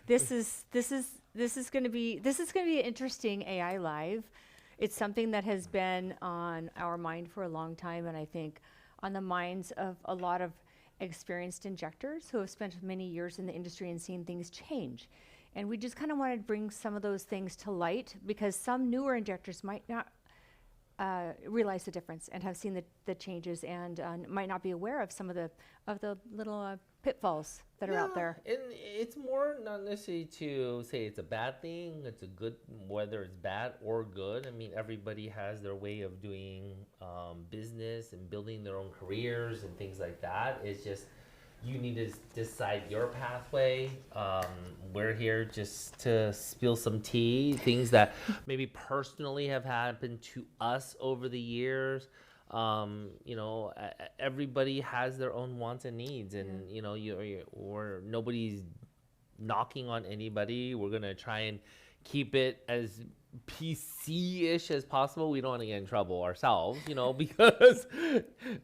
This is going to be an interesting AI live. It's something that has been on our mind for a long time, and I think on the minds of a lot of experienced injectors who have spent many years in the industry and seen things change. And we just kind of wanted to bring some of those things to light because some newer injectors might not realize the difference and have seen the changes and might not be aware of some of the little pitfalls that are out there. And it's more not necessarily to say it's a bad thing, it's a good, whether it's bad or good. I mean, everybody has their way of doing business and building their own careers and things like that. It's just, you need to decide your pathway. We're here just to spill some tea, things that maybe personally have happened to us over the years. Everybody has their own wants and needs, and or nobody's knocking on anybody. We're gonna try and keep it as PC-ish as possible. We don't want to get in trouble ourselves, because,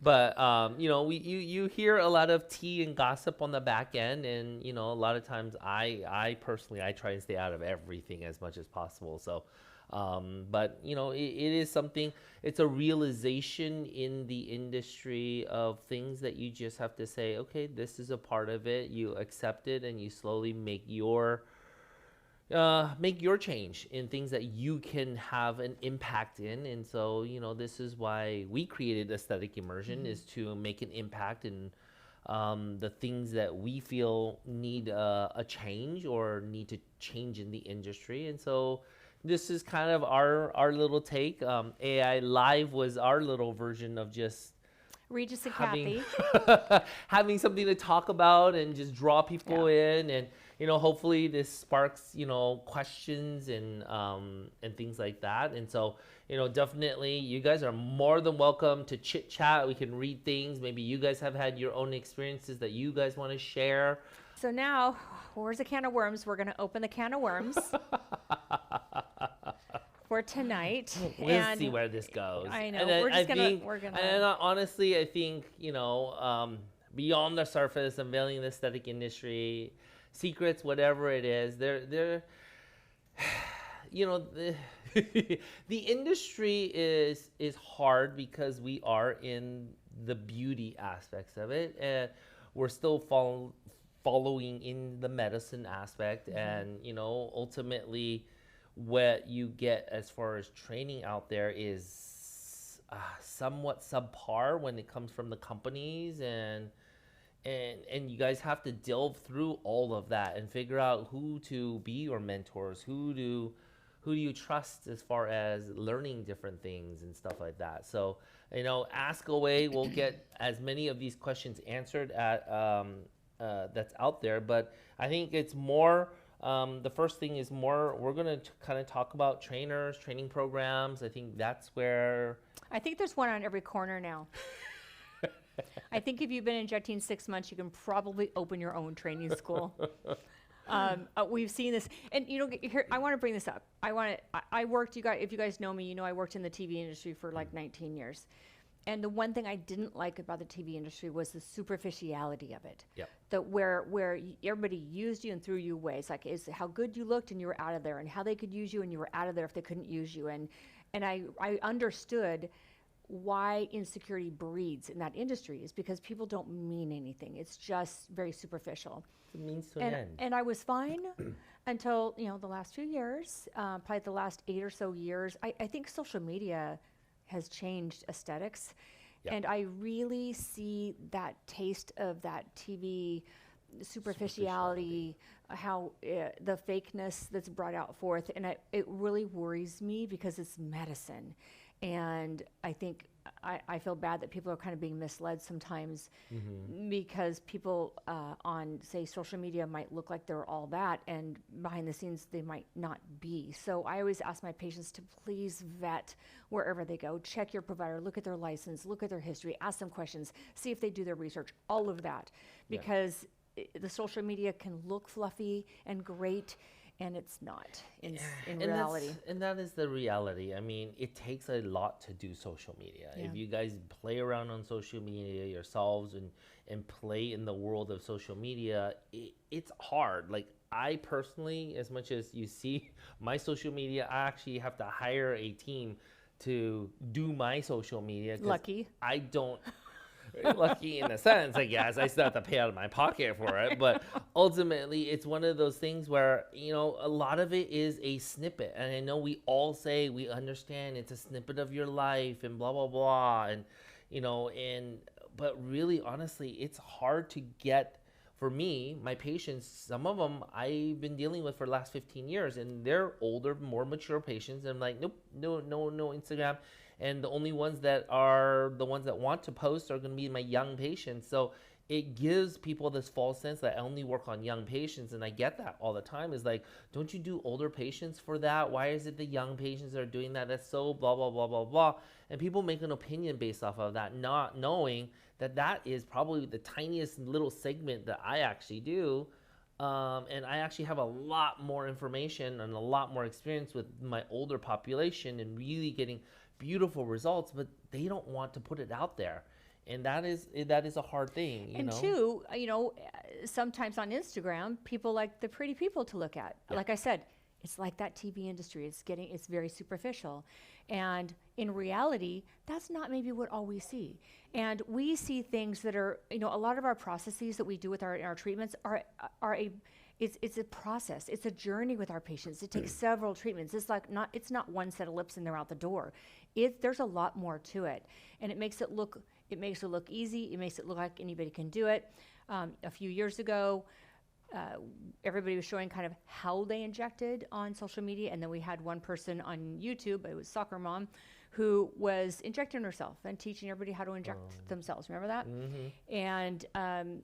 but you hear a lot of tea and gossip on the back end, and a lot of times I personally try and stay out of everything as much as possible. So. But it is something, it's a realization in the industry of things that you just have to say, okay, this is a part of it. You accept it and you slowly make your change in things that you can have an impact in. And so, this is why we created Aesthetic Immersion, is to make an impact in the things that we feel need a change or need to change in the industry. And so, this is kind of our little take. AI Live was our little version of just Regis and Kathy having something to talk about and just draw people in, and hopefully this sparks questions and things like that. And so definitely you guys are more than welcome to chit chat. We can read things. Maybe you guys have had your own experiences that you guys want to share. So now, where's the can of worms? We're going to open the can of worms for tonight. We'll see where this goes. I know. And honestly, I think, beyond the surface, unveiling the aesthetic industry, secrets, whatever it is, they're the industry is hard because we are in the beauty aspects of it, and we're still following in the medicine aspect. And ultimately what you get as far as training out there is somewhat subpar when it comes from the companies, and you guys have to delve through all of that and figure out who to be your mentors, who do you trust as far as learning different things and stuff like that. So ask away. We'll get as many of these questions answered at that's out there. But I think it's more, the first thing is more, we're going to kind of talk about trainers, training programs. I think that's where... I think there's one on every corner now. I think if you've been injecting 6 months, you can probably open your own training school. We've seen this, and here, I want to bring this up. I worked, if you guys know me, I worked in the TV industry for like 19 years. And the one thing I didn't like about the TV industry was the superficiality of it. Yep. Where everybody used you and threw you away. It's like, is how good you looked and you were out of there, and how they could use you and you were out of there if they couldn't use you. And I understood why insecurity breeds in that industry, is because people don't mean anything. It's just very superficial. It means to an end. And I was fine until the last few years, probably the last 8 or so years. I think social media has changed aesthetics. Yep. And I really see that taste of that TV superficiality, how the fakeness that's brought out forth. And it really worries me because it's medicine. And I think I feel bad that people are kind of being misled sometimes, because people on, say, social media might look like they're all that, and behind the scenes they might not be. So I always ask my patients to please vet wherever they go. Check your provider, look at their license, look at their history, ask them questions, see if they do their research, all of that. Because the social media can look fluffy and great, and it's not in And reality. and that is the reality. I mean, it takes a lot to do social media. Yeah. If you guys play around on social media yourselves and play in the world of social media, it's hard. Like I personally, as much as you see my social media, I actually have to hire a team to do my social media. 'Cause Lucky. I don't. Lucky in a sense, I guess. I still have to pay out of my pocket for it. But ultimately, it's one of those things where, you know, a lot of it is a snippet. And I know we all say we understand it's a snippet of your life and blah, blah, blah. And, you know, but really, honestly, it's hard to get. For me, my patients, some of them I've been dealing with for the last 15 years, and they're older, more mature patients. And I'm like, nope, no Instagram. And the only ones that are the ones that want to post are going to be my young patients. So it gives people this false sense that I only work on young patients. And I get that all the time. Is like, don't you do older patients for that? Why is it the young patients that are doing that? That's so blah, blah, blah, blah, blah. And people make an opinion based off of that, not knowing that that is probably the tiniest little segment that I actually do. And I actually have a lot more information and a lot more experience with my older population and really getting beautiful results, but they don't want to put it out there. And that is a hard thing, you And know? two, sometimes on Instagram, people like the pretty people to look at. Yeah. Like I said, it's like that TV industry. It's very superficial. And in reality, that's not maybe what all we see. And we see things that are, a lot of our processes that we do with our treatments it's a process. It's a journey with our patients. It takes several treatments. It's not one set of lips and they're out the door. There's a lot more to it. And it makes it look easy. It makes it look like anybody can do it. A few years ago, everybody was showing kind of how they injected on social media, and then we had one person on YouTube, it was Soccer Mom, who was injecting herself and teaching everybody how to inject themselves. Remember that? Mm-hmm. And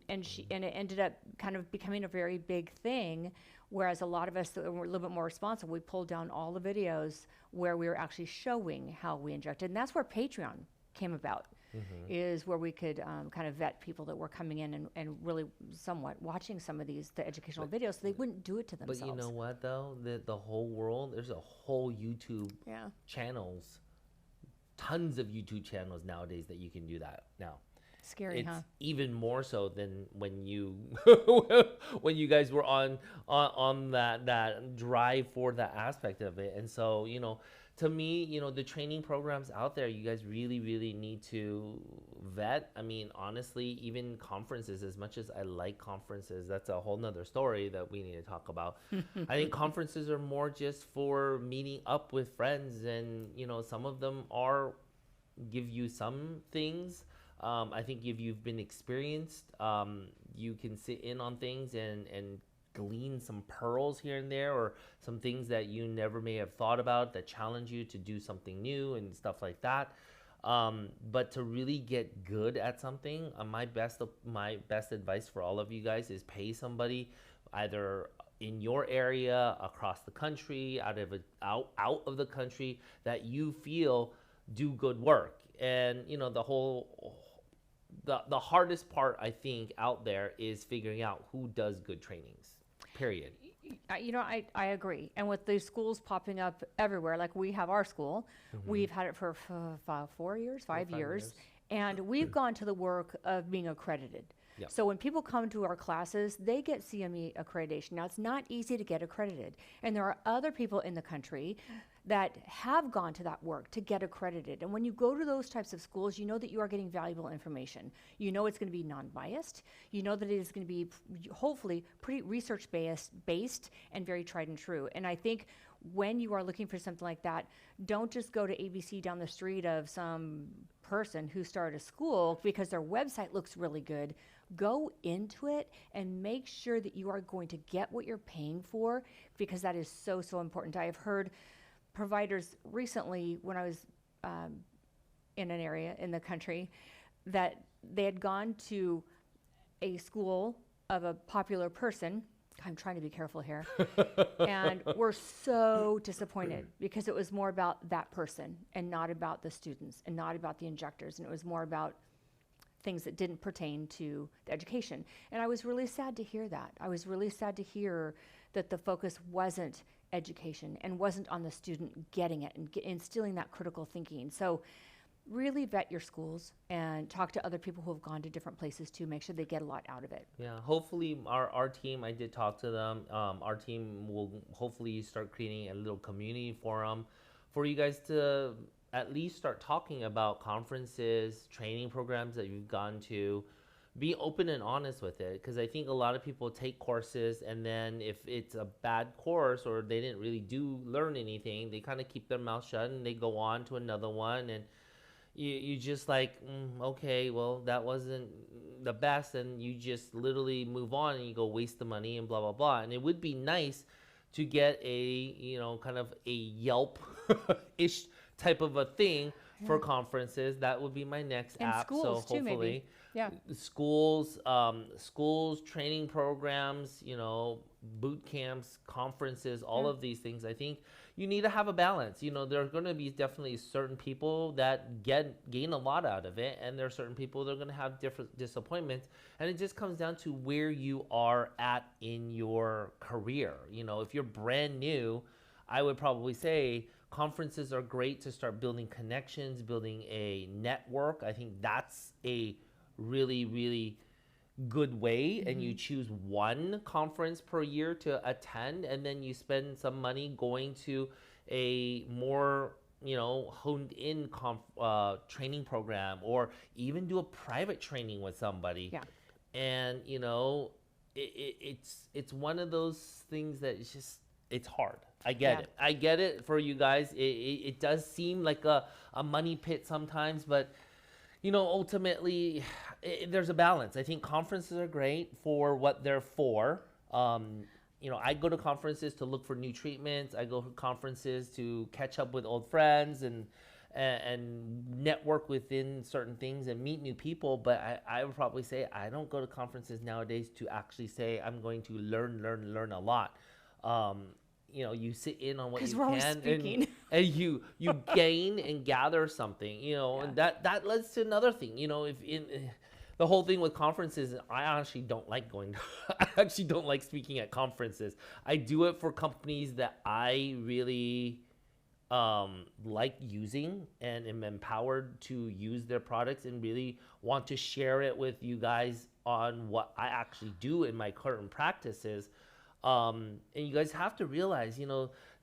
it ended up kind of becoming a very big thing. Whereas a lot of us that were a little bit more responsible, we pulled down all the videos where we were actually showing how we injected, and that's where Patreon came about. Mm-hmm. Is where we could kind of vet people that were coming in and really somewhat watching some of the educational videos so they wouldn't do it to themselves. But you know what, though? The whole world, there's a whole YouTube channels, tons of YouTube channels nowadays that you can do that now. Scary, it's huh? even more so than when you guys were on that drive for that aspect of it. And so, to me, the training programs out there, you guys really, really need to vet. I mean, honestly, even conferences, as much as I like conferences, that's a whole nother story that we need to talk about. I think conferences are more just for meeting up with friends, and, some of them give you some things. I think if you've been experienced, you can sit in on things and glean some pearls here and there, or some things that you never may have thought about that challenge you to do something new and stuff like that. But to really get good at something, my best advice for all of you guys is pay somebody either in your area, across the country, out of the country, that you feel do good work. And the hardest part, I think, out there is figuring out who does good trainings. Period. I agree. And with these schools popping up everywhere, like we have our school, we've had it for 5 years, and we've gone to the work of being accredited. Yep. So when people come to our classes, they get CME accreditation. Now, it's not easy to get accredited. And there are other people in the country that have gone to that work to get accredited. And when you go to those types of schools, you know that you are getting valuable information. You know it's going to be non-biased. You know that it is going to be hopefully pretty research-based and very tried and true. And I think when you are looking for something like that, don't just go to ABC down the street of some person who started a school because their website looks really good. Go into it and make sure that you are going to get what you're paying for, because that is so, so important. I have heard providers recently, when I was in an area in the country, that they had gone to a school of a popular person. I'm trying to be careful here. And we're so disappointed because it was more about that person and not about the students and not about the injectors. And it was more about things that didn't pertain to the education. And I was really sad to hear that. I was really sad to hear that the focus wasn't education and wasn't on the student getting it and instilling that critical thinking. So really vet your schools and talk to other people who have gone to different places to make sure they get a lot out of it. Yeah, hopefully our team, I did talk to them. Our team will hopefully start creating a little community forum for you guys to at least start talking about conferences, training programs that you've gone to. Be open and honest with it, because I think a lot of people take courses and then if it's a bad course or they didn't really learn anything, they kind of keep their mouth shut and they go on to another one, and you just like, okay, well, that wasn't the best, and you just literally move on and you go waste the money and blah, blah, blah. And it would be nice to get a, kind of a Yelp-ish type of a thing for conferences. That would be my next and app. Schools so too, hopefully, maybe. Yeah. Schools, training programs, boot camps, conferences, all of these things. I think you need to have a balance. There are going to be definitely certain people that gain a lot out of it, and there are certain people that are going to have different disappointments. And it just comes down to where you are at in your career. If you're brand new, I would probably say conferences are great to start building connections, building a network. I think that's a really, really good way. And you choose one conference per year to attend, and then you spend some money going to a more honed in training program, or even do a private training with somebody. Yeah. And it's one of those things that it's hard. I get it. I get it for you guys. It does seem like a money pit sometimes, but ultimately, there's a balance. I think conferences are great for what they're for. I go to conferences to look for new treatments. I go to conferences to catch up with old friends and network within certain things and meet new people. But I would probably say I don't go to conferences nowadays to actually say I'm going to learn a lot. You sit in on what you can, and you gain and gather something, and that leads to another thing. If in the whole thing with conferences, I actually don't like going. I actually don't like speaking at conferences. I do it for companies that I really like using and am empowered to use their products and really want to share it with you guys on what I actually do in my current practices. And you guys have to realize,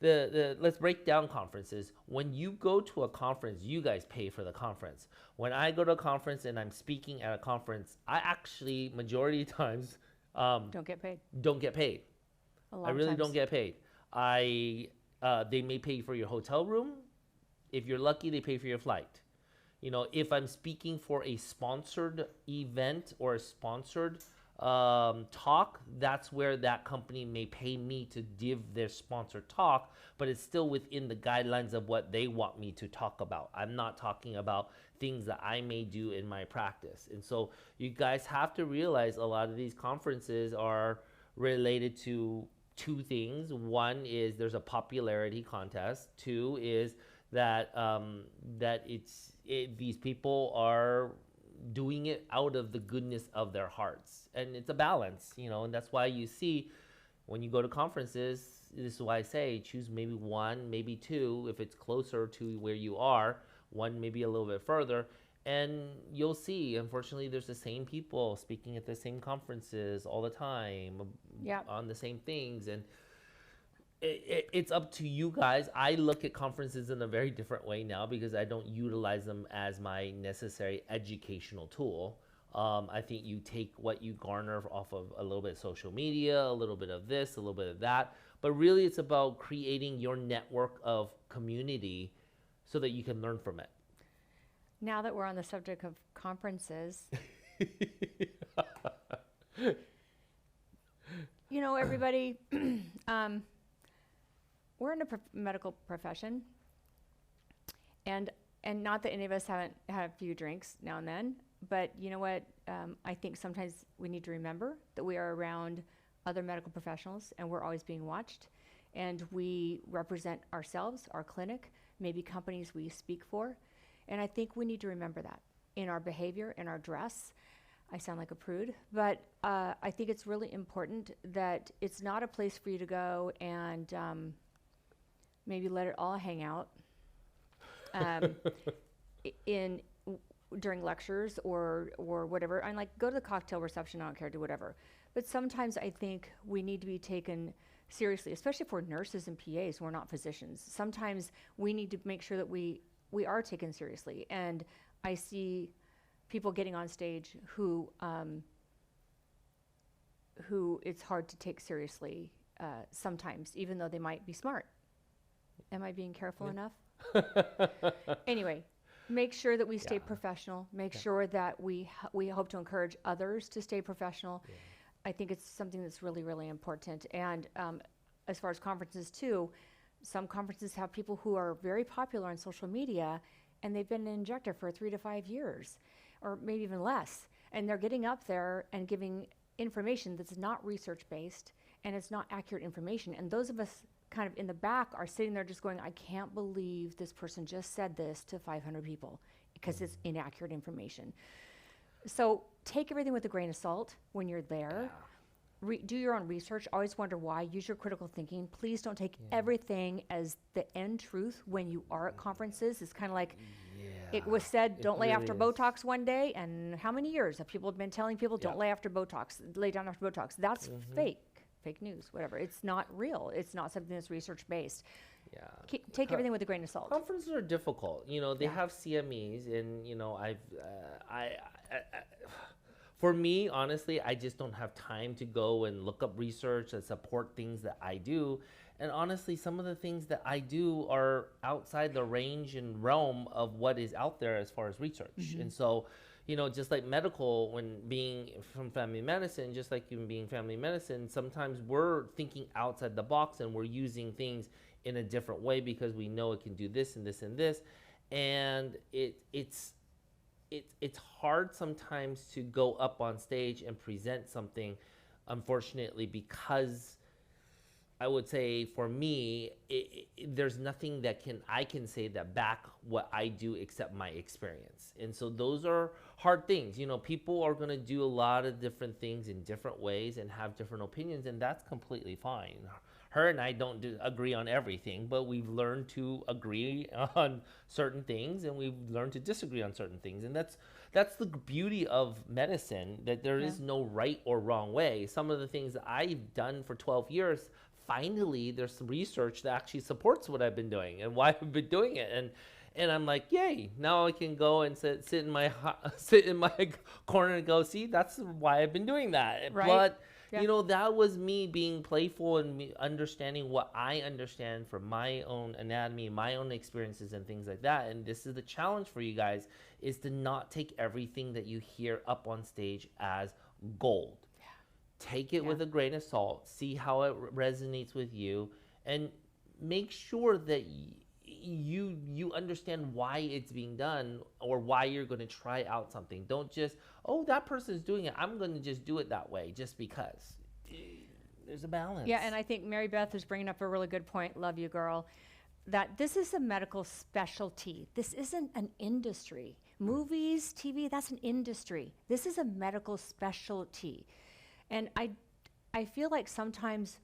let's break down conferences. When you go to a conference, you guys pay for the conference. When I go to a conference and I'm speaking at a conference, I actually, majority of times, don't get paid. I really don't get paid. They may pay for your hotel room. If you're lucky, they pay for your flight. If I'm speaking for a sponsored event or a sponsored talk, that's where that company may pay me to give their sponsored talk, but it's still within the guidelines of what they want me to talk about. I'm not talking about things that I may do in my practice. And so you guys have to realize a lot of these conferences are related to two things. One is there's a popularity contest. Two is that these people are doing it out of the goodness of their hearts, and it's a balance, and that's why you see when you go to conferences, this is why I say choose maybe one, maybe two, if it's closer to where you are, one maybe a little bit further, and you'll see, unfortunately, there's the same people speaking at the same conferences all the time, on the same things, and it's up to you guys. I look at conferences in a very different way now because I don't utilize them as my necessary educational tool. I think you take what you garner off of a little bit of social media, a little bit of this, a little bit of that. But really, it's about creating your network of community so that you can learn from it. Now that we're on the subject of conferences, everybody, we're in a medical profession, and not that any of us haven't had a few drinks now and then, but you know what? I think sometimes we need to remember that we are around other medical professionals, and we're always being watched, and we represent ourselves, our clinic, maybe companies we speak for, and I think we need to remember that. in our behavior, in our dress. I sound like a prude, but I think it's really important that it's not a place for you to go and maybe let it all hang out in during lectures or whatever. And like, go to the cocktail reception, I don't care, do whatever. But sometimes I think we need to be taken seriously, especially for nurses and PAs who are not physicians. Sometimes we need to make sure that we are taken seriously. And I see people getting on stage who it's hard to take seriously sometimes, even though they might be smart. Am I being careful enough? Anyway, make sure that we stay professional. Make sure that we hope to encourage others to stay professional. Yeah. I think it's something that's really, really important. And as far as conferences too, some conferences have people who are very popular on social media, and they've been an injector for 3 to 5 years, or maybe even less. And they're getting up there and giving information that's not research-based, and it's not accurate information. And those of us kind of in the back are sitting there just going, I can't believe this person just said this to 500 people, because it's inaccurate information. So take everything with a grain of salt when you're there. Do your own research. Always wonder why. Use your critical thinking. Please don't take everything as the end truth when you are at conferences. It's kind of like it was said, don't lay after Botox one day. And how many years have people been telling people, don't lay after Botox, lay down after Botox? That's fake news, whatever. It's not real. It's not something that's research-based. Yeah. Take everything with a grain of salt. Conferences are difficult. You know, they have CMEs, and, you know, for me, honestly, I just don't have time to go and look up research and support things that I do. And honestly, some of the things that I do are outside the range and realm of what is out there as far as research. And so, you know, just like medical, when being from family medicine, just like even being family medicine, sometimes we're thinking outside the box and we're using things in a different way because we know it can do this and this and this. And it's hard sometimes to go up on stage and present something, unfortunately, because I would say for me, there's nothing that I can say that back what I do except my experience. And so those are hard things. You know, people are going to do a lot of different things in different ways and have different opinions, and that's completely fine. Her and I don't agree on everything, but we've learned to agree on certain things, and we've learned to disagree on certain things. And that's the beauty of medicine, that there is no right or wrong way. Some of the things that I've done for 12 years, finally, there's some research that actually supports what I've been doing and why I've been doing it. And I'm like, yay, now I can go and sit in my corner and go, see, that's why I've been doing that. Right. But you know, that was me being playful and me understanding what I understand from my own anatomy, my own experiences and things like that. And this is the challenge for you guys, is to not take everything that you hear up on stage as gold. Yeah. Take it with a grain of salt, see how it resonates with you, and make sure that you understand why it's being done or why you're going to try out something. Don't just, oh, that person's doing it, I'm going to just do it that way just because. There's a balance. Yeah, and I think Mary Beth is bringing up a really good point. Love you, girl. That this is a medical specialty. This isn't an industry. Movies, TV, that's an industry. This is a medical specialty. And I feel like sometimes,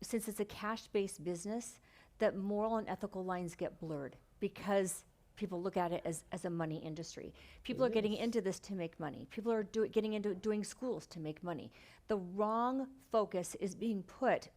since it's a cash-based business, that moral and ethical lines get blurred because people look at it as a money industry. People are getting into this to make money. People are getting into doing schools to make money. The wrong focus is being put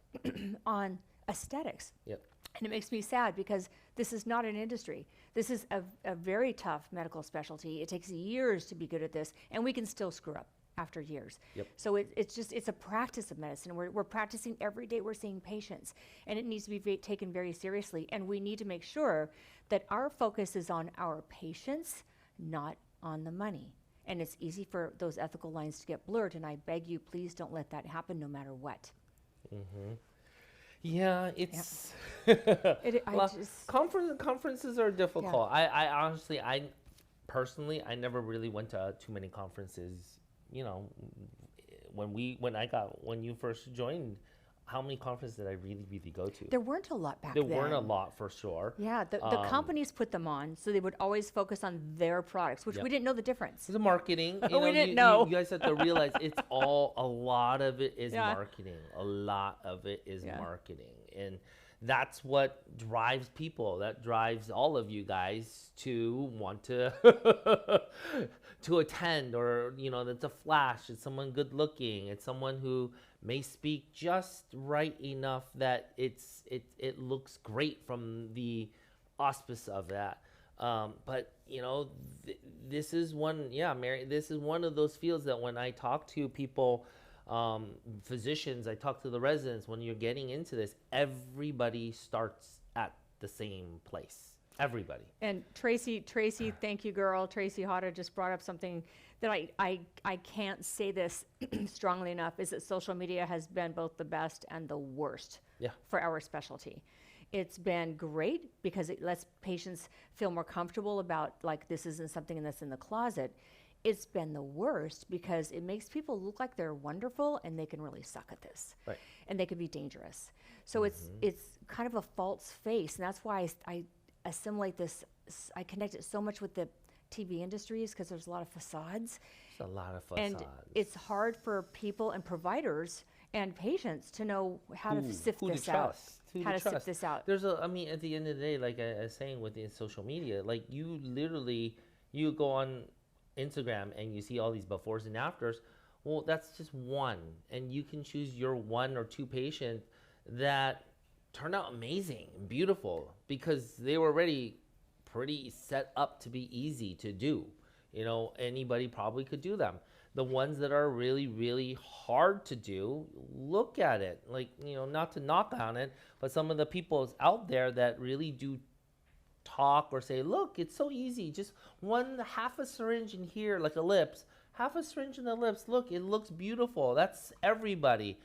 on aesthetics. Yep. And it makes me sad because this is not an industry. This is a very tough medical specialty. It takes years to be good at this, and we can still screw up after years. Yep. So it's a practice of medicine. We're practicing every day. We're seeing patients, and it needs to be taken very seriously. And we need to make sure that our focus is on our patients, not on the money. And it's easy for those ethical lines to get blurred. And I beg you, please don't let that happen, no matter what. Mm-hmm. Yeah, it's conferences are difficult. Yeah. I personally, I never really went to too many conferences. You know, when you first joined how many conferences did I really go to? There weren't a lot back There then. weren't a lot for sure. Yeah, the companies put them on, so they would always focus on their products, which we didn't know the difference. It's marketing. We didn't know. You guys have to realize a lot of it is Yeah. marketing. A lot of it is Yeah. marketing. And that's what drives people. That drives all of you guys to want to to attend, or that's a flash. It's someone good looking. It's someone who may speak just right enough that it looks great from the auspice of that. But this is one, Mary, this is one of those fields that when I talk to people, physicians, I talk to the residents, when you're getting into this, everybody starts at the same place. Everybody. And Tracy, thank you, girl. Tracy Hada just brought up something that I can't say this strongly enough, is that social media has been both the best and the worst for our specialty. It's been great because it lets patients feel more comfortable about, like, this isn't something that's in the closet. It's been the worst because it makes people look like they're wonderful and they can really suck at this. Right. And they can be dangerous. So it's kind of a false face. And that's why I assimilate this. I connect it so much with the TV industries because there's a lot of facades. There's a lot of facades. And it's hard for people and providers and patients to know how to sift this out. How to sift this out. There's at the end of the day, like I was saying with the social media, like you go on Instagram and you see all these befores and afters. Well, that's just one. And you can choose your one or two patients that turn out amazing and beautiful because they were already pretty set up to be easy to do. Anybody probably could do them. The ones that are really, really hard to do, look at it. Like, not to knock on it, but some of the people out there that really do talk or say, look, it's so easy. Just half a syringe in here, like a lips. Half a syringe in the lips. Look, it looks beautiful. That's everybody.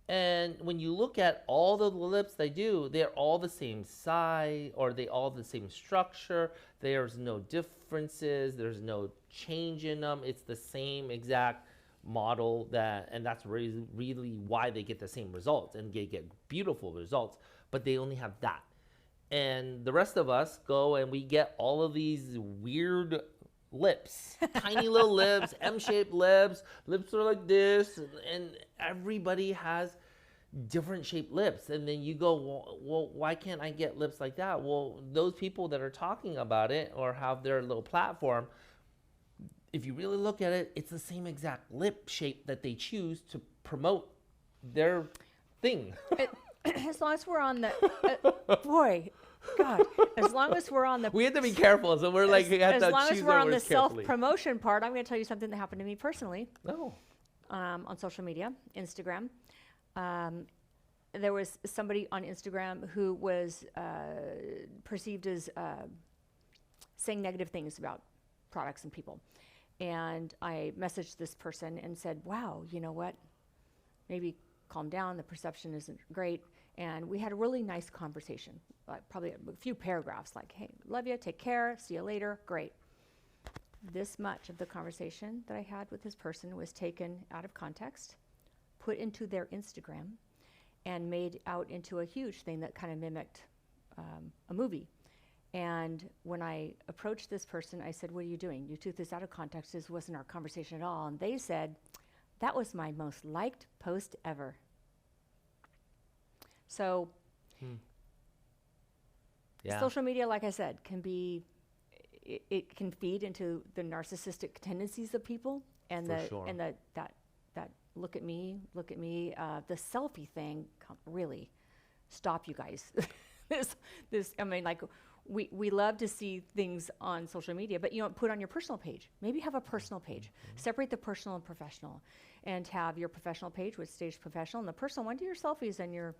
And when you look at all the lips they do, they're all the same size, or they all the same structure. There's no differences. There's no change in them. It's the same exact model and that's really why they get the same results and they get beautiful results, but they only have that. And the rest of us go and we get all of these weird lips, tiny little lips, M-shaped lips are like this, and everybody has different shaped lips. And then you go, well, why can't I get lips like that? Well, those people that are talking about it or have their little platform, if you really look at it, it's the same exact lip shape that they choose to promote their thing. As long as we're on the boy, God, as long as we're on the, we have to be careful. So we're like, we have as to long choose as we're on the words carefully. self-promotion part, I'm going to tell you something that happened to me personally. Oh. On social media, Instagram. There was somebody on Instagram who was perceived as saying negative things about products and people. And I messaged this person and said, wow, you know what? Maybe calm down. The perception isn't great. And we had a really nice conversation, probably a few paragraphs like, hey, love you, take care, see you later, great. This much of the conversation that I had with this person was taken out of context, put into their Instagram, and made out into a huge thing that kind of mimicked a movie. And when I approached this person, I said, what are you doing? You took this out of context. This wasn't our conversation at all. And they said, that was my most liked post ever. So social media, like I said, can be, it can feed into the narcissistic tendencies of people and that look at me, the selfie thing really stop you guys. I mean, like, we love to see things on social media, but put on your personal page. Maybe have a personal page. Separate the personal and professional, and have your professional page with stage professional, and the personal one, do your selfies and your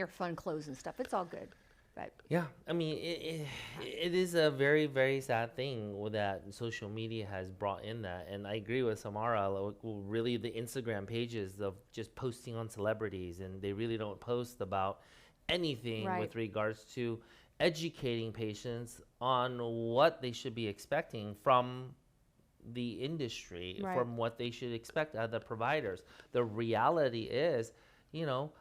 fun clothes and stuff. It's all good. But yeah, I mean, it is a very, very sad thing that social media has brought in that. And I agree with Samara. Really, the Instagram pages of just posting on celebrities, and they really don't post about anything with regards to educating patients on what they should be expecting from the industry, from what they should expect out of the providers. The reality is, you know,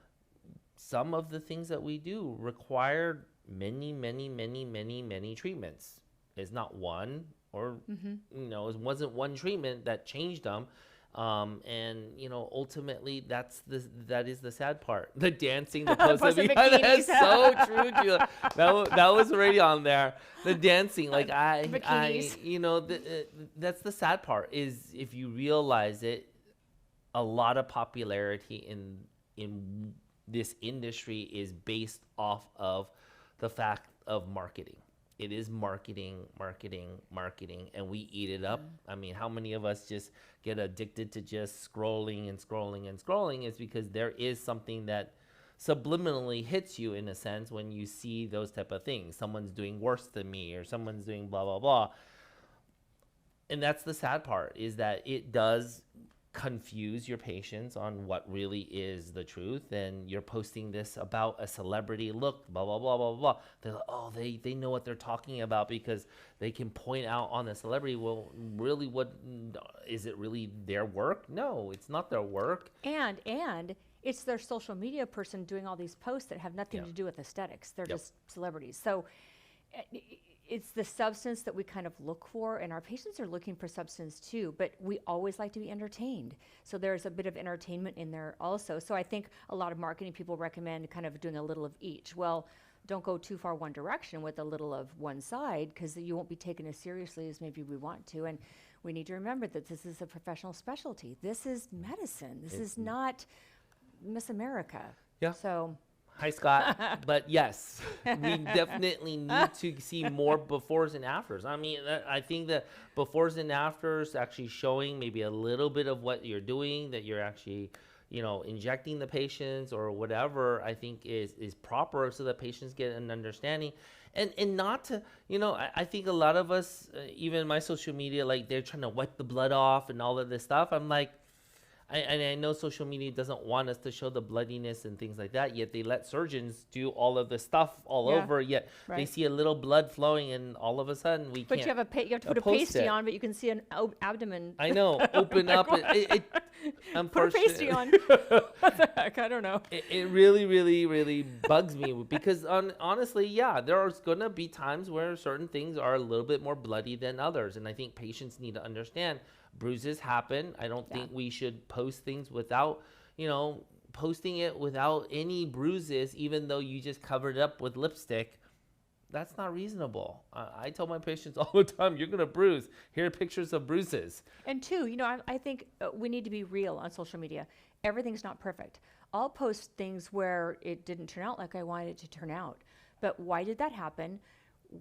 some of the things that we do require many, many, many, many, many treatments. It's not one, or you know, it wasn't one treatment that changed them. And you know, ultimately, that is the sad part. The dancing, the pose of bikinis. that's so true, Julia. That was already on there. The dancing, like Bikinis. you know, that's the sad part. Is if you realize it, a lot of popularity in this industry is based off of the fact of marketing. It is marketing, and we eat it up. I mean, how many of us just get addicted to just scrolling and scrolling and scrolling? It's because there is something that subliminally hits you in a sense when you see those type of things. Someone's doing worse than me, or someone's doing blah, blah, blah. And that's the sad part, is that it does confuse your patients on what really is the truth. And you're posting this about a celebrity, look, blah, blah, blah, blah, blah. They're like, oh, they know what they're talking about because they can point out on the celebrity. Well, really, what is it really their work? No, it's not their work. And it's their social media person doing all these posts that have nothing to do with aesthetics. They're just celebrities. So it's the substance that we kind of look for, and our patients are looking for substance too, but we always like to be entertained. So there's a bit of entertainment in there also. So I think a lot of marketing people recommend kind of doing a little of each. Well, don't go too far one direction with a little of one side, because you won't be taken as seriously as maybe we want to. And we need to remember that this is a professional specialty. This is medicine. This is not Miss America. Yeah. So Hi, Scott. But yes, we definitely need to see more befores and afters. I mean, I think the befores and afters actually showing maybe a little bit of what you're doing, that you're actually, you know, injecting the patients or whatever, I think is proper, so that patients get an understanding. And not to, you know, I think a lot of us, even my social media, like they're trying to wipe the blood off and all of this stuff. I'm like, I know social media doesn't want us to show the bloodiness and things like that, yet they let surgeons do all of the stuff all over, yet they see a little blood flowing, and all of a sudden we but can't. you have to put a pasty on, but you can see an abdomen. I know, open up. Put a pasty on. What the heck? I don't know. It really, really, really bugs me, because honestly, yeah, there's going to be times where certain things are a little bit more bloody than others, and I think patients need to understand bruises happen. I don't think we should post things without, you know, posting it without any bruises, even though you just covered it up with lipstick. That's not reasonable. I tell my patients all the time, you're going to bruise. Here are pictures of bruises. And two, you know, I think we need to be real on social media. Everything's not perfect. I'll post things where it didn't turn out like I wanted it to turn out. But why did that happen?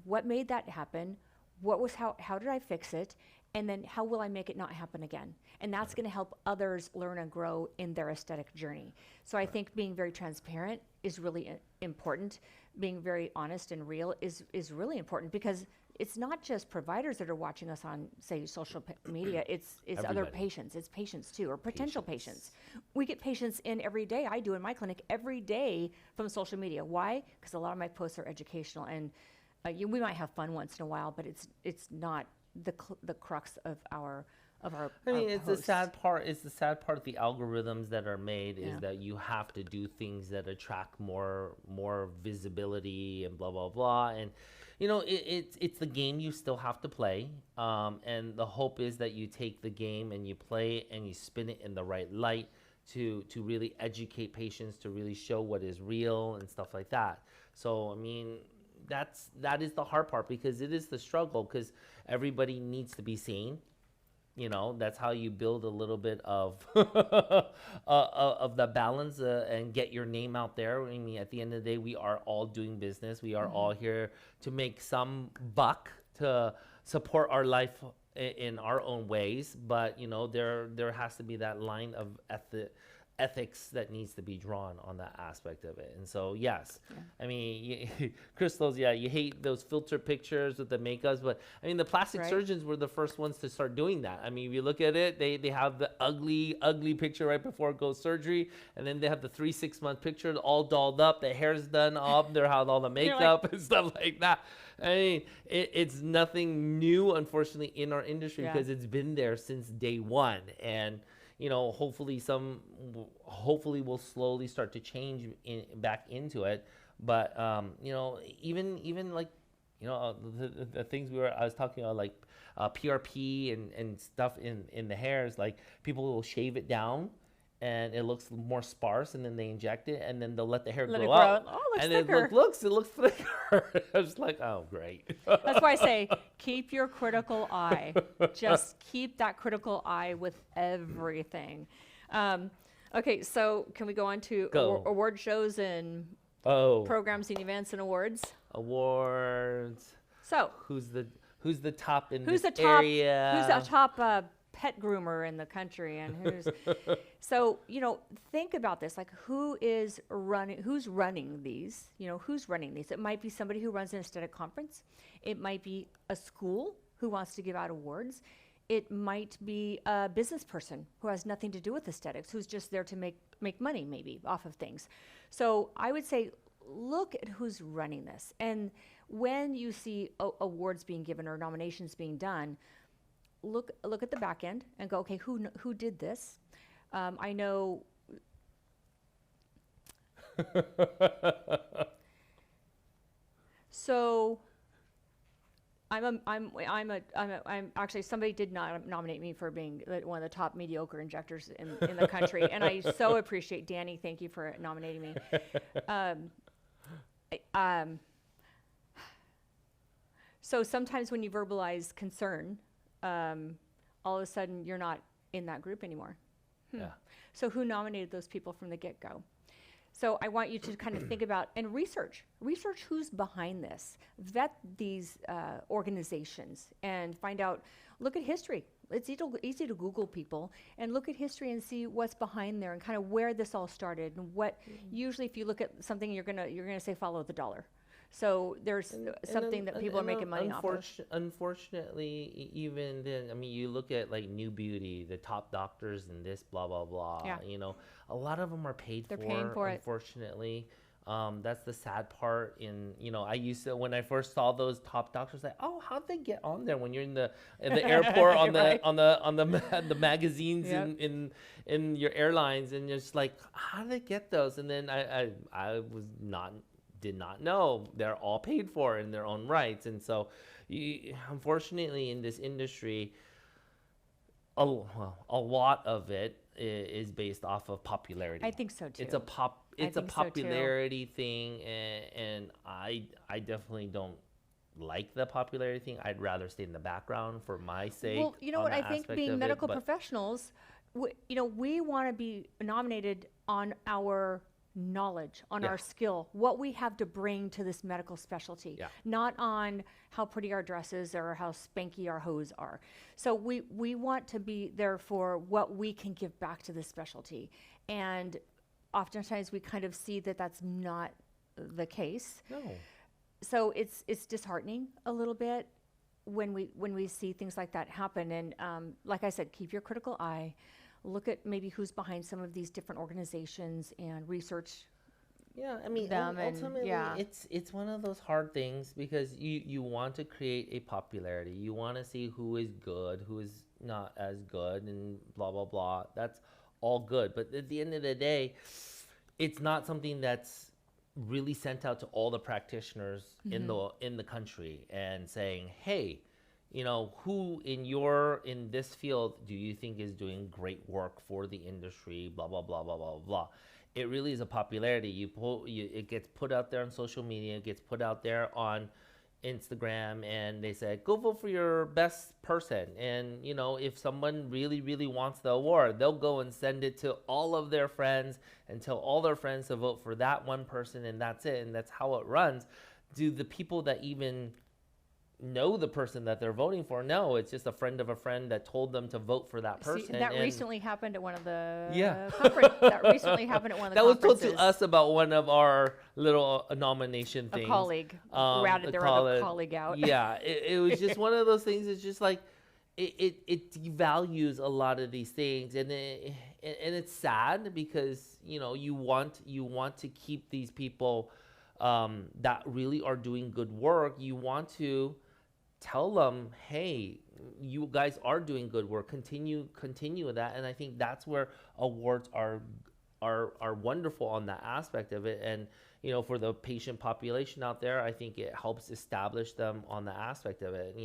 What made that happen? How did I fix it? And then how will I make it not happen again? And that's going to help others learn and grow in their aesthetic journey. So I think being very transparent is really important. Being very honest and real is really important, because it's not just providers that are watching us on, say, social media. It's other patients. It's patients too, or potential patients. We get patients in every day. I do in my clinic every day from social media. Why? Because a lot of my posts are educational, and we might have fun once in a while, but it's not the crux of our I mean, it's posts. the sad part. It's the sad part of the algorithms that are made, is that you have to do things that attract more visibility and blah blah blah. And you know, it's the game you still have to play. And the hope is that you take the game and you play it and you spin it in the right light to really educate patients, to really show what is real and stuff like that. So I mean, that is the hard part, because it is the struggle, because everybody needs to be seen. You know, that's how you build a little bit of of the balance and get your name out there. I mean, at the end of the day, we are all doing business. We are all here to make some buck, to support our life in our own ways. But you know, there has to be that line of ethics that needs to be drawn on that aspect of it. And so yes, I mean, Crystals, you hate those filter pictures with the makeups, but I mean, the plastic surgeons were the first ones to start doing that. I mean, if you look at it, they have the ugly picture right before it goes surgery, and then they have the 3-6 month picture all dolled up, the hair's done up, they have all the makeup and stuff like that. I mean, it's nothing new, unfortunately, in our industry, because it's been there since day one. And hopefully we'll slowly start to change back into it. But even like the things I was talking about, like PRP and stuff in the hairs, like people will shave it down and it looks more sparse, and then they inject it, and then they'll let the hair grow out. Oh, it looks and thicker. it looks thicker. I was like, oh, great. That's why I say keep your critical eye. Just keep that critical eye with everything. Okay, so can we go on to award shows and programs and events and awards? Awards. So who's the top in who's this the top, area? Who's the top pet groomer in the country, and who's so think about this, like who's running these. It might be somebody who runs an aesthetic conference. It might be a school who wants to give out awards. It might be a business person who has nothing to do with aesthetics, who's just there to make money maybe off of things. So I would say look at who's running this, and when you see awards being given or nominations being done, look at the back end and go, okay, who did this? I know. So I'm actually, somebody did not nominate me for being one of the top mediocre injectors in the country, and I so appreciate Danny. Thank you for nominating me. So sometimes when you verbalize concern, all of a sudden you're not in that group anymore. Yeah. So who nominated those people from the get-go? So I want you to kind of think about and research who's behind this. Vet these organizations and find out. Look at history. It's easy to Google people and look at history and see what's behind there and kind of where this all started and what. Usually, if you look at something, you're gonna say follow the dollar. So there's something that people are making money off of. Unfortunately, even then, I mean, you look at like New Beauty, the top doctors and this, blah, blah, blah. Yeah. A lot of them are paid They're paying for it. Unfortunately. That's the sad part. I used to, when I first saw those top doctors, like, oh, how'd they get on there when you're in the airport on Right. the magazines Yep. in your airlines, and just like, how did they get those? And then I did not know they're all paid for in their own rights. And so unfortunately in this industry, a lot of it is based off of popularity. I think so too. It's a think so, popularity thing, and I definitely don't like the popularity thing. I'd rather stay in the background for my sake. Well, you know what? I think being medical professionals, we want to be nominated on our knowledge, on our skill, what we have to bring to this medical specialty, not on how pretty our dresses or how spanky our hose are. So we want to be there for what we can give back to this specialty. And oftentimes we kind of see that that's not the case. No. So it's disheartening a little bit when we see things like that happen. And like I said, keep your critical eye. Look at maybe who's behind some of these different organizations and research. Yeah, I mean, ultimately, it's one of those hard things because you want to create a popularity. You want to see who is good, who is not as good, and blah, blah, blah. That's all good. But at the end of the day, it's not something that's really sent out to all the practitioners in the country and saying, hey, who in this field do you think is doing great work for the industry, blah, blah, blah, blah, blah, blah. It really is a popularity. It gets put out there on social media, it gets put out there on Instagram, and they say, go vote for your best person. And, if someone really, really wants the award, they'll go and send it to all of their friends and tell all their friends to vote for that one person, and that's it. And that's how it runs. Do the people that even know the person that they're voting for? No, it's just a friend of a friend that told them to vote for that person. See, that recently happened at one of the that recently happened at one of the that was conferences. told to us about one of our little nomination things. A colleague routed their other colleague out. Yeah, it was just one of those things. It's just like it devalues a lot of these things, and it's sad because you want to keep these people that really are doing good work. You want to tell them, hey, you guys are doing good work. Continue with that. And I think that's where awards are wonderful on that aspect of it. And for the patient population out there, I think it helps establish them on the aspect of it.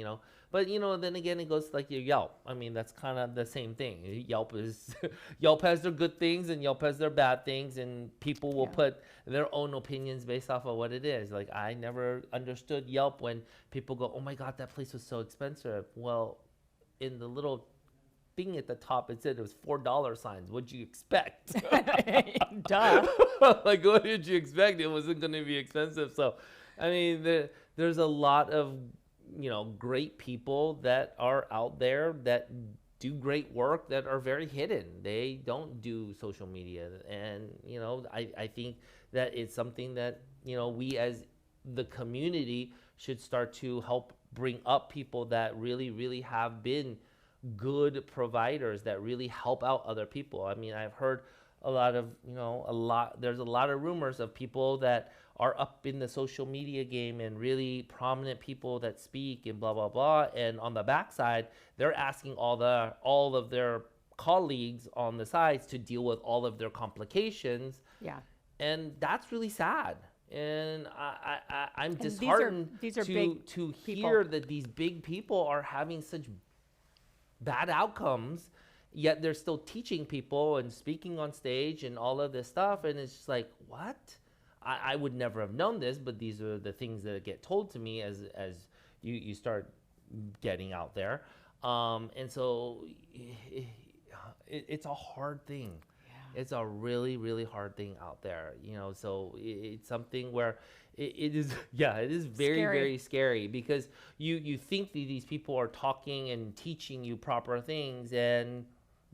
But then again, it goes like your Yelp. I mean, that's kind of the same thing. Yelp has their good things and Yelp has their bad things, and people will put their own opinions based off of what it is. Like, I never understood Yelp when people go, oh my God, that place was so expensive. Well, in the little thing at the top, it said it was $4 signs. What'd you expect? Duh. Like, what did you expect? It wasn't going to be expensive. So, I mean, there's a lot of great people that are out there that do great work that are very hidden. They don't do social media, and I think that it's something that we as the community should start to help bring up people that really have been good providers that really help out other people. I mean, I've heard there's a lot of rumors of people that are up in the social media game and really prominent people that speak and blah blah blah, and on the backside they're asking all of their colleagues on the sides to deal with all of their complications. Yeah. And that's really sad. And I'm disheartened these are to big hear that these big people are having such bad outcomes, yet they're still teaching people and speaking on stage and all of this stuff. And it's just like, what? I would never have known this, but these are the things that get told to me as you start getting out there. And so it's a hard thing. Yeah. It's a really hard thing out there, so it's something where it is very scary, because you think that these people are talking and teaching you proper things, and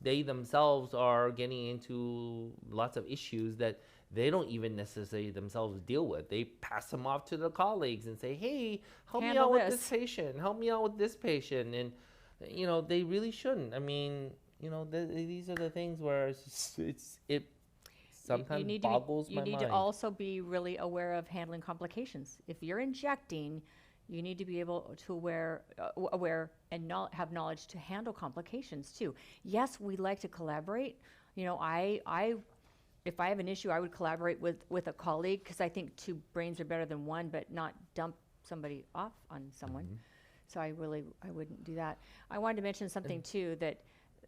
they themselves are getting into lots of issues that they don't even necessarily themselves deal with. They pass them off to their colleagues and say, hey, help me out with this patient, help me out with this patient. And they really shouldn't. I mean, these are the things where it sometimes boggles my mind. You need to also be really aware of handling complications. If you're injecting, you need to be able to aware and have knowledge to handle complications too. Yes, we like to collaborate. If I have an issue, I would collaborate with a colleague, because I think two brains are better than one, but not dump somebody off on someone. Mm-hmm. So I wouldn't do that. I wanted to mention something too, that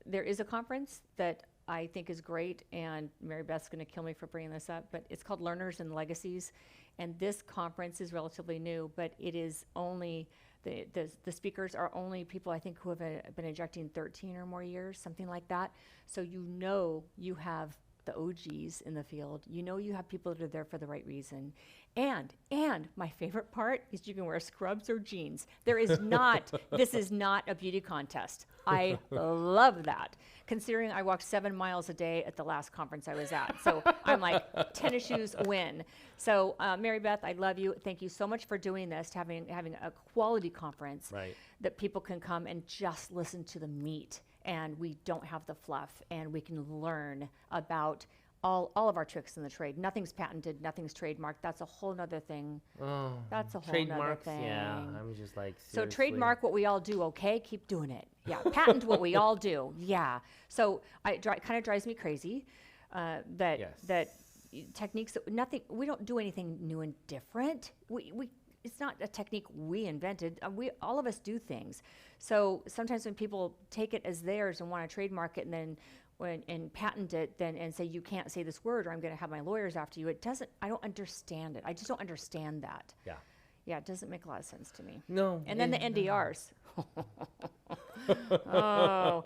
there is a conference that I think is great, and Mary Beth's going to kill me for bringing this up, but it's called Learners and Legacies. And this conference is relatively new, but it is only, the speakers are only people, I think, who have been injecting 13 or more years, something like that. So you have the OGs in the field. You have people that are there for the right reason. And my favorite part is you can wear scrubs or jeans. This is not a beauty contest. I love that, considering I walked 7 miles a day at the last conference I was at. So I'm like, tennis shoes win. So Mary Beth, I love you. Thank you so much for doing this, having a quality conference that people can come and just listen to the meat, and we don't have the fluff, and we can learn about all of our tricks in the trade. Nothing's patented, nothing's trademarked. That's a whole nother thing. Oh, that's a whole nother thing. Yeah, I'm just like, seriously. So trademark what we all do, okay? Keep doing it. Yeah, patent what we all do. Yeah. So it kind of drives me crazy that techniques we don't do anything new and different. It's not a technique we invented. All of us do things. So sometimes when people take it as theirs and want to trademark it, and then and patent it, and say you can't say this word, or I'm going to have my lawyers after you, I don't understand it. I just don't understand that. Yeah, it doesn't make a lot of sense to me. No. And then the NDRs. Oh,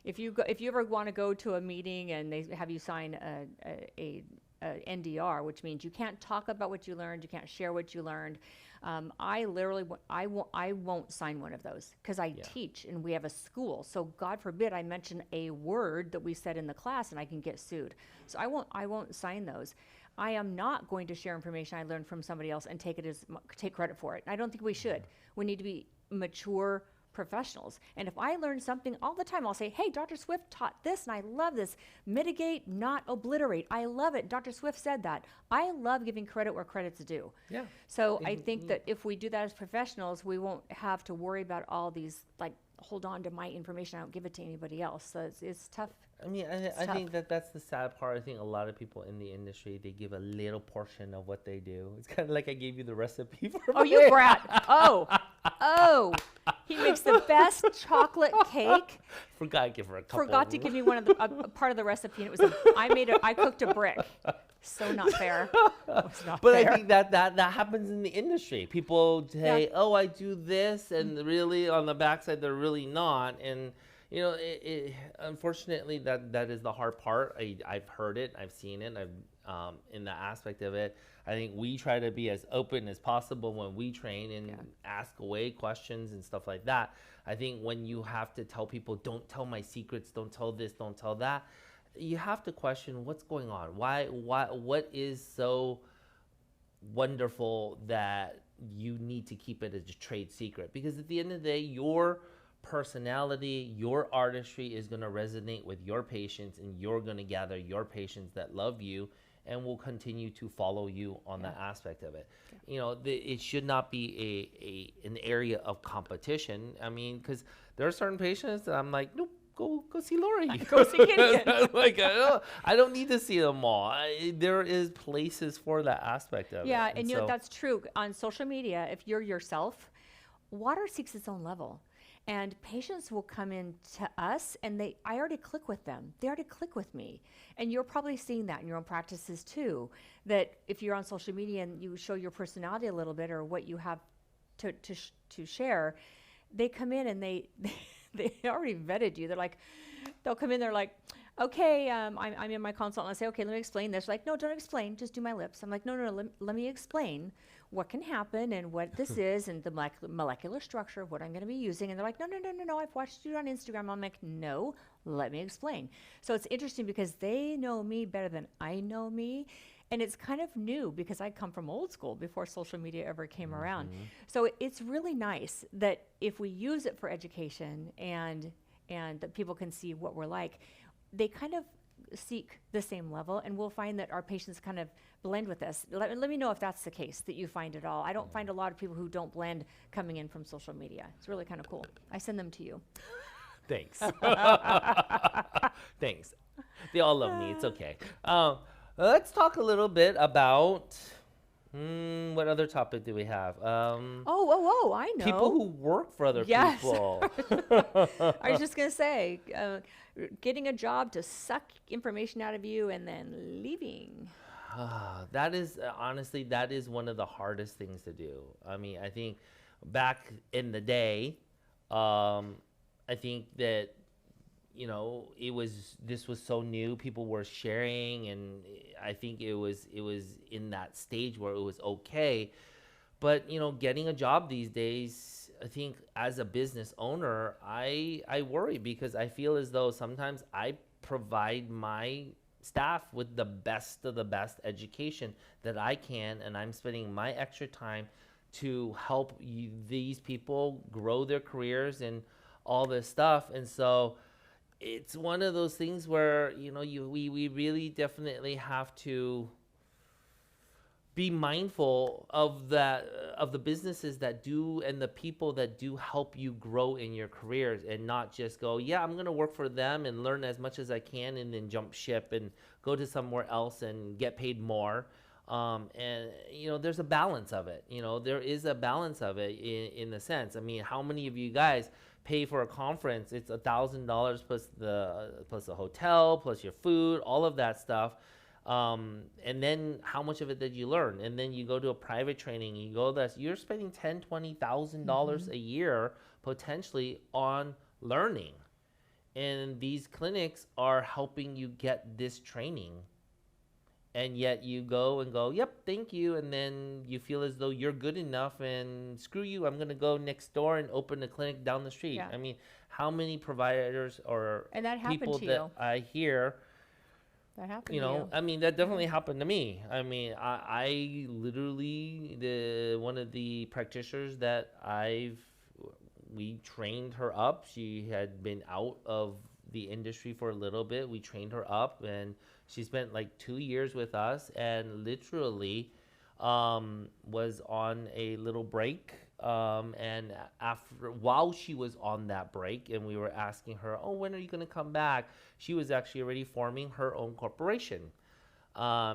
if you ever want to go to a meeting and they have you sign a NDR, which means you can't talk about what you learned, you can't share what you learned. I won't sign one of those, because I teach and we have a school. So God forbid I mention a word that we said in the class and I can get sued. So I won't sign those. I am not going to share information I learned from somebody else and take credit for it. I don't think we should. We need to be mature professionals. And if I learn something all the time, I'll say, hey, Dr. Swift taught this and I love this. Mitigate, not obliterate. I love it. Dr. Swift said that. I love giving credit where credit's due. Yeah. So I think that if we do that as professionals, we won't have to worry about all these, like, hold on to my information. I don't give it to anybody else. So it's tough. I mean, I think that's the sad part. I think a lot of people in the industry, they give a little portion of what they do. It's kind of like I gave you the recipe for Oh, you brat. Oh, he makes the best chocolate cake. Forgot to give her a couple. Forgot to give me one of the a part of the recipe, and it was I cooked a brick. So not fair. It's not But fair. I think that happens in the industry. People say, "Oh, I do this," and really on the backside they're really not. And you know, unfortunately, that is the hard part. I've heard it, I've seen it, in the aspect of it. I think we try to be as open as possible when we train and ask away questions and stuff like that. I think when you have to tell people, don't tell my secrets, don't tell this, don't tell that, you have to question what's going on. What is so wonderful that you need to keep it as a trade secret? Because at the end of the day, your personality, your artistry is going to resonate with your patients, and you're going to gather your patients that love you and will continue to follow you on that aspect of it. You know, it should not be an area of competition. I mean, because there are certain patients that I'm like, nope, go see Lori. Go see Gideon. Like, I don't need to see them all. There is places for that aspect of it. Yeah, and you know, that's true. On social media, if you're yourself, water seeks its own level. And patients will come in to us and I already click with them. They already click with me. And you're probably seeing that in your own practices too, that if you're on social media and you show your personality a little bit or what you have to share, they come in and they already vetted you. They'll come in, they're like, okay, I'm in my consult and I say, okay, let me explain this. Like, no, don't explain, just do my lips. I'm like, no, let me explain what can happen and what this is and the molecular structure of what I'm going to be using. And they're like, no, I've watched you on Instagram. I'm like, no, let me explain. So it's interesting because they know me better than I know me. And it's kind of new because I come from old school before social media ever came around. So it's really nice that if we use it for education and that people can see what we're like, they kind of seek the same level, and we'll find that our patients kind of blend with us. Let me know if that's the case, that you find it all. I don't find a lot of people who don't blend coming in from social media. It's really kind of cool. I send them to you. Thanks. Thanks. They all love me. It's okay. Let's talk a little bit about what other topic do we have? I know. People who work for other people. I was just going to say, getting a job to suck information out of you and then leaving. That is, honestly, that is one of the hardest things to do. I mean, I think back in the day, I think that, you know, this was so new. People were sharing, and I think it was in that stage where it was okay. But, you know, getting a job these days, I think as a business owner, I worry because I feel as though sometimes I provide my staff with the best of the best education that I can, and I'm spending my extra time to help these people grow their careers and all this stuff. And so it's one of those things where, you know, we really definitely have to be mindful of the businesses that do and the people that do help you grow in your careers, and not just go, yeah, I'm going to work for them and learn as much as I can and then jump ship and go to somewhere else and get paid more. And, you know, there's a balance of it. You know, there is a balance of it in the sense. I mean, how many of you guys pay for a conference? It's $1,000 plus the hotel, plus your food, all of that stuff. And then how much of it did you learn? And then you go to a private training, you're spending $10,000-$20,000 a year potentially on learning. And these clinics are helping you get this training. And yet you go, yep, thank you. And then you feel as though you're good enough, and screw you, I'm going to go next door and open a clinic down the street. Yeah. I mean, how many providers or And that people happened to that you. I hear, That happened you to know, you. I mean, that definitely happened to me. I mean, I literally, one of the practitioners that I've we trained her up. She had been out of the industry for a little bit. We trained her up, and she spent like 2 years with us, and literally was on a little break. And after, while she was on that break, and we were asking her, "Oh, when are you going to come back?" She was actually already forming her own corporation.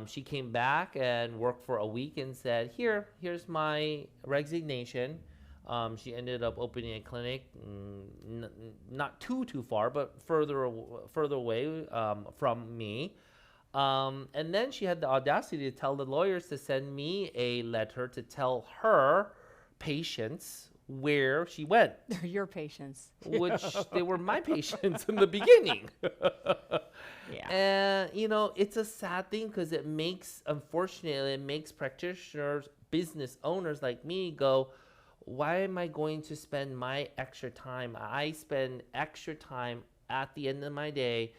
She came back and worked for a week and said, here's my resignation. She ended up opening a clinic, not too far, but further away from me. And then she had the audacity to tell the lawyers to send me a letter to tell her patients where she went. They're your patients. Which they were my patients in the beginning. Yeah. And, it's a sad thing because unfortunately, it makes practitioners, business owners like me go, why am I going to spend my extra time? I spend extra time at the end of my day,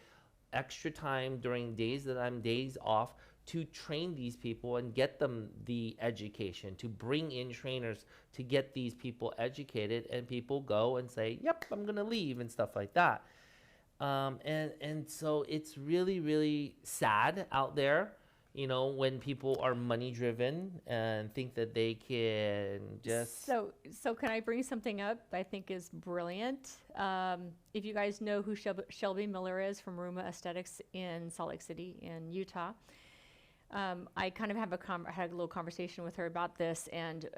extra time during days that I'm days off to train these people and get them the education, to bring in trainers to get these people educated, and people go and say, yep, I'm going to leave and stuff like that. And so it's really, really sad out there, when people are money driven and think that they can just. So can I bring something up I think is brilliant? If you guys know who Shelby Miller is from Ruma Aesthetics in Salt Lake City in Utah, I kind of had a little conversation with her about this, and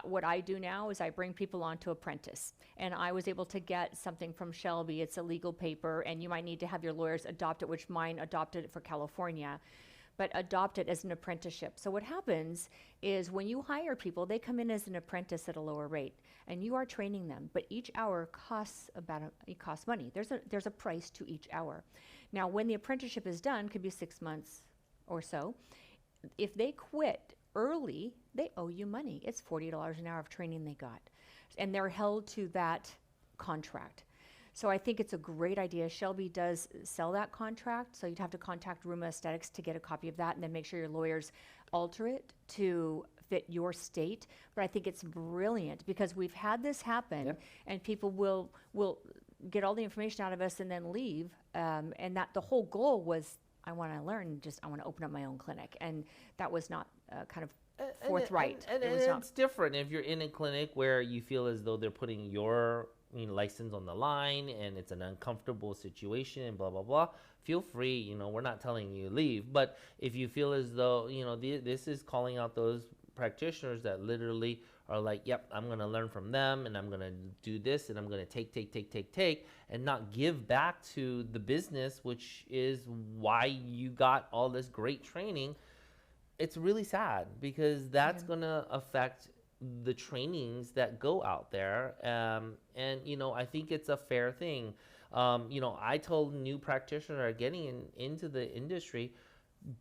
what I do now is I bring people on to apprentice, and I was able to get something from Shelby. It's a legal paper, and you might need to have your lawyers adopt it, which mine adopted it for California, but adopt it as an apprenticeship. So what happens is when you hire people, they come in as an apprentice at a lower rate, and you are training them, but each hour costs money. There's a price to each hour. Now, when the apprenticeship is done, could be 6 months or so. If they quit early, they owe you money. It's $40 an hour of training they got, and they're held to that contract. So I think it's a great idea. Shelby does sell that contract, so you'd have to contact Ruma Aesthetics to get a copy of that, and then make sure your lawyers alter it to fit your state. But I think it's brilliant because we've had this happen. Yep. And people will get all the information out of us and then leave, and that the whole goal was, I want to learn, I want to open up my own clinic, and that was not kind of forthright. And it's different if you're in a clinic where you feel as though they're putting your license on the line, and it's an uncomfortable situation and blah blah blah. Feel free, we're not telling you leave, but if you feel as though this is calling out those practitioners that literally are like, yep, I'm going to learn from them, and I'm going to do this, and I'm going to take, and not give back to the business, which is why you got all this great training. It's really sad because that's going to affect the trainings that go out there. And, I think it's a fair thing. I told new practitioners that are getting into the industry,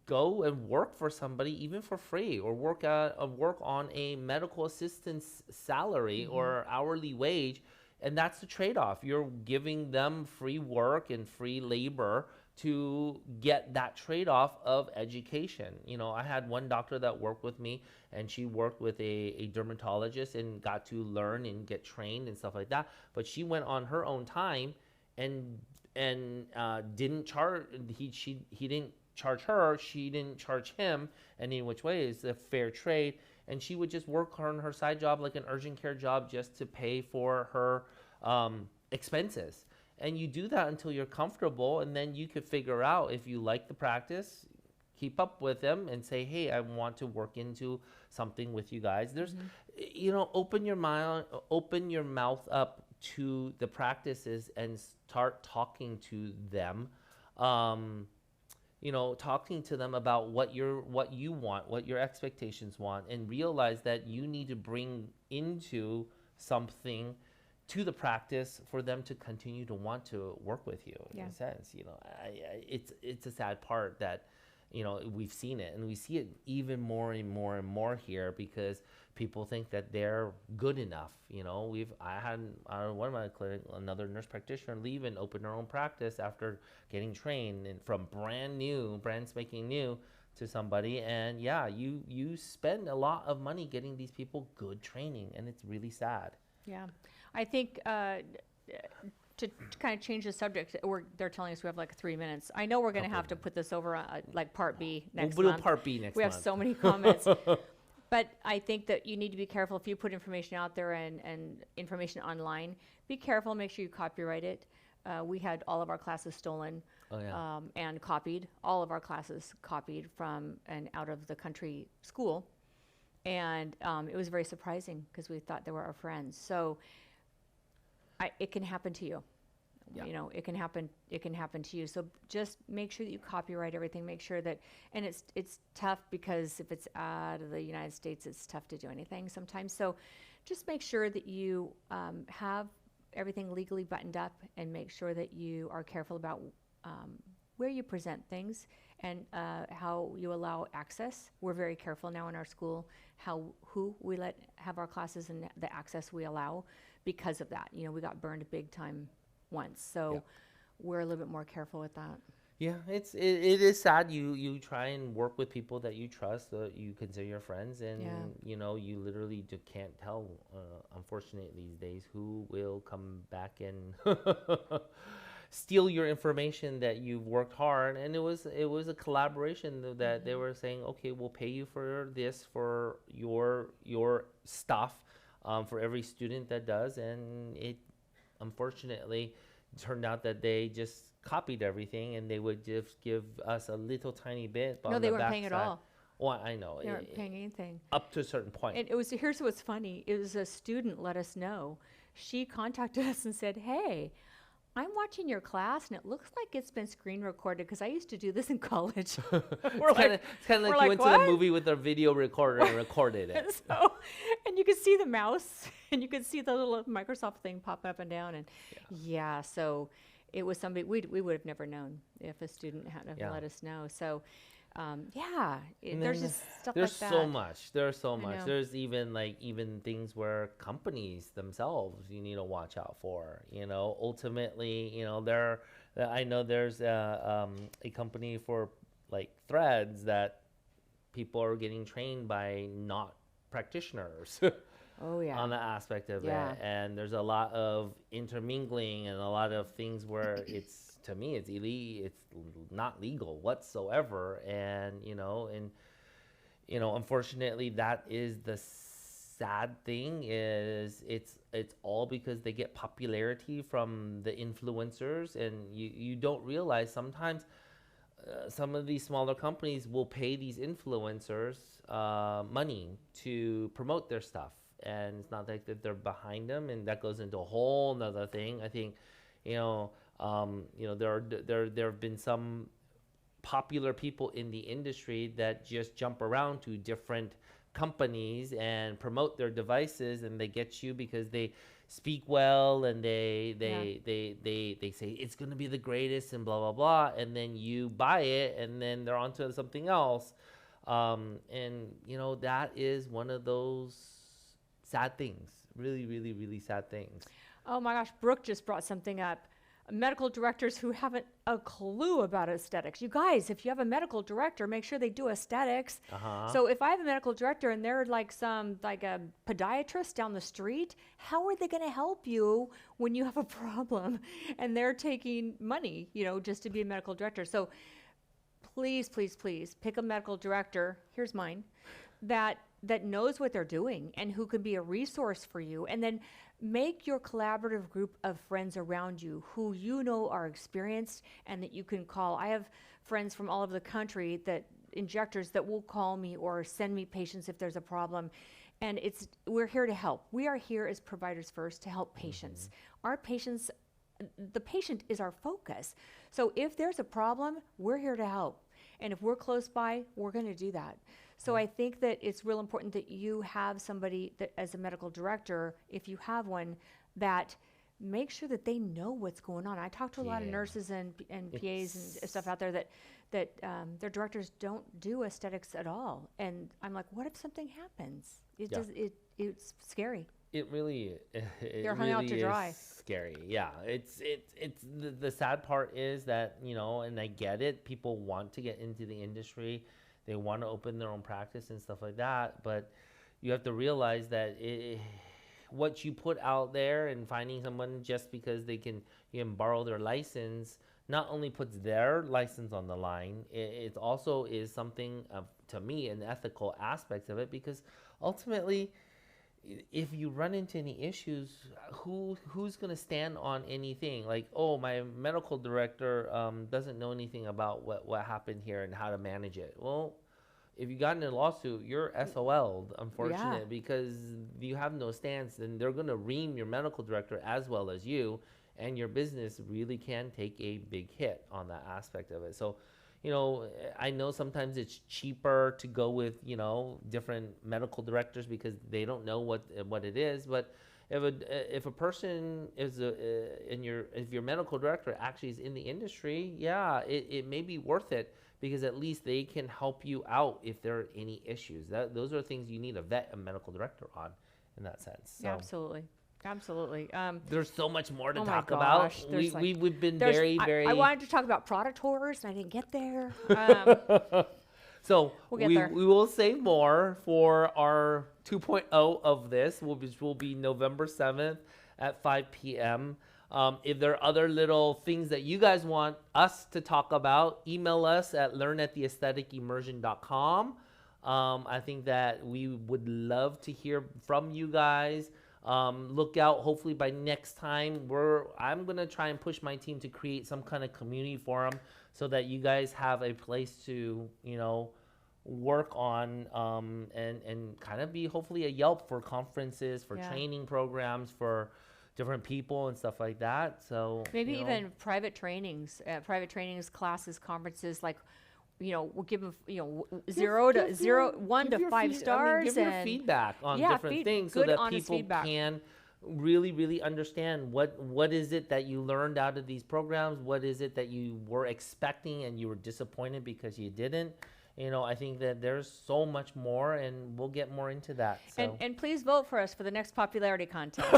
go and work for somebody even for free, or work on a medical assistant's salary or hourly wage, and that's the trade-off. You're giving them free work and free labor to get that trade-off of education. I had one doctor that worked with me, and she worked with a dermatologist and got to learn and get trained and stuff like that, but she went on her own time and didn't charge. He didn't charge her, she didn't charge him, and in which way is a fair trade. And she would just work on her side job, like an urgent care job, just to pay for her expenses. And you do that until you're comfortable, and then you could figure out if you like the practice, keep up with them and say, hey, I want to work into something with you guys. There's open your mouth up to the practices and start talking to them. Talking to them about what you want, what your expectations want, and realize that you need to bring into something to the practice for them to continue to want to work with you. In a sense, it's a sad part that we've seen it, and we see it even more and more and more here because people think that they're good enough. I had one of my clinic, another nurse practitioner leave and open her own practice after getting trained, and from brand spanking new to somebody. And you spend a lot of money getting these people good training, and it's really sad. Yeah. I think to kind of change the subject, they're telling us we have like 3 minutes. I know we're going to have to put this over like part B next We'll do month. part B next We have month. so many comments. But I think that you need to be careful if you put information out there and information online. Be careful, make sure you copyright it. We had all of our classes stolen and copied. All of our classes copied from an out of the country school. And it was very surprising because we thought they were our friends. So it can happen to you. Yeah. You know, it can happen to you. So just make sure that you copyright everything. Make sure that, and it's tough because if it's out of the United States, it's tough to do anything sometimes. So just make sure that you have everything legally buttoned up, and make sure that you are careful about where you present things and how you allow access. We're very careful now in our school who we let have our classes and the access we allow because of that. You know, we got burned big time once, so we're a little bit more careful with that. Yeah, it is sad. You try and work with people that you trust, that you consider your friends, and you know, you literally just can't tell. Unfortunately, these days, who will come back and steal your information that you've worked hard. And it was a collaboration that they were saying, okay, we'll pay you for this, for your stuff, for every student that does, and it unfortunately turned out that they just copied everything, and they would just give us a little tiny bit. But No, they weren't paying at all. Well, I know. They weren't paying anything. Up to a certain point. And here's what's funny. It was a student let us know. She contacted us and said, hey, I'm watching your class, and it looks like it's been screen recorded because I used to do this in college. It's kind of like you went to the movie with a video recorder and recorded it. And you could see the mouse, and you could see the little Microsoft thing pop up and down. And so it was somebody we would have never known if a student hadn't let us know. So there's just stuff like that. There's so much. There's even things where companies themselves you need to watch out for. You know, ultimately, you know, I know there's a company for like threads that people are getting trained by not practitioners. On the aspect of it, and there's a lot of intermingling and a lot of things where it's, to me, it's illegal, it's not legal whatsoever. And unfortunately, that is the sad thing, is it's all because they get popularity from the influencers, and you don't realize sometimes some of these smaller companies will pay these influencers money to promote their stuff. And it's not like that they're behind them, and that goes into a whole nother thing. I think, there have been some popular people in the industry that just jump around to different companies and promote their devices, and they get you because they speak well, and they say it's going to be the greatest and blah blah blah, and then you buy it, and then they're onto something else, and that is one of those sad things, really, really, really sad things. Oh my gosh, Brooke just brought something up. Medical directors who haven't a clue about aesthetics. You guys, if you have a medical director, make sure they do aesthetics. So if I have a medical director and they're like a podiatrist down the street, how are they going to help you when you have a problem and they're taking money, just to be a medical director? So please, please, please pick a medical director. Here's mine. That knows what they're doing and who can be a resource for you. And then make your collaborative group of friends around you who are experienced and that you can call. I have friends from all over the country, injectors that will call me or send me patients if there's a problem. And we're here to help. We are here as providers first to help patients. Our patients, the patient is our focus. So if there's a problem, we're here to help. And if we're close by, we're going to do that. So I think that it's real important that you have somebody that, as a medical director, if you have one, that makes sure that they know what's going on. I talk to a lot of nurses and PAs and stuff out there that their directors don't do aesthetics at all. And I'm like, what if something happens? It's scary. It really, they're hung out to dry. Scary. Yeah, it's the sad part is that, and I get it. People want to get into the industry. They want to open their own practice and stuff like that. But you have to realize that what you put out there and finding someone just because they can, you can borrow their license not only puts their license on the line, it also is something of, to me, an ethical aspect of it, because ultimately, if you run into any issues, who's going to stand on anything? Like, oh, my medical director doesn't know anything about what happened here and how to manage it. Well, if you got in a lawsuit, you're SOL'd, unfortunate, because you have no stance, and they're going to ream your medical director as well as you, and your business really can take a big hit on that aspect of it. So, you know, I know sometimes it's cheaper to go with, you know, different medical directors because they don't know what it is. But if a person is if your medical director actually is in the industry, yeah, it may be worth it, because at least they can help you out if there are any issues. Those are things you need to vet a medical director on, in that sense. So. Yeah, absolutely. Absolutely. There's so much more to oh talk my about. gosh, We've been there's- very. I wanted to talk about product tours, and I didn't get there. So We'll get we there. will save more for our 2.0 of this, which will be November 7th at 5 p.m. If there are other little things that you guys want us to talk about, email us at learn@theaestheticimmersion.com. I think that we would love to hear from you guys. Look out, hopefully by next time, I'm going to try and push my team to create some kind of community forum so that you guys have a place to, you know, work on and kind of be hopefully a Yelp for conferences, for training programs, for different people and stuff like that. So Maybe you know, even private trainings, classes, conferences, like, you know, we'll give them, you know, 1 to 5 stars. give your feedback on different things so good, that honest people feedback. can really understand what is it that you learned out of these programs, what is it that you were expecting and you were disappointed because you didn't. You know, I think that there's so much more, and we'll get more into that. So. And please vote for us for the next popularity contest.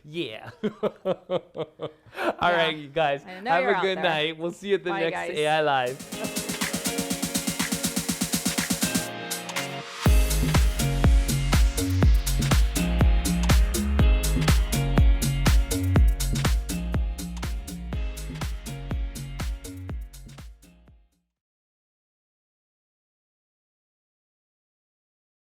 Yeah. All right, you guys. I know Have you're a out good there. night. We'll see you at the Bye, next guys. AI Live.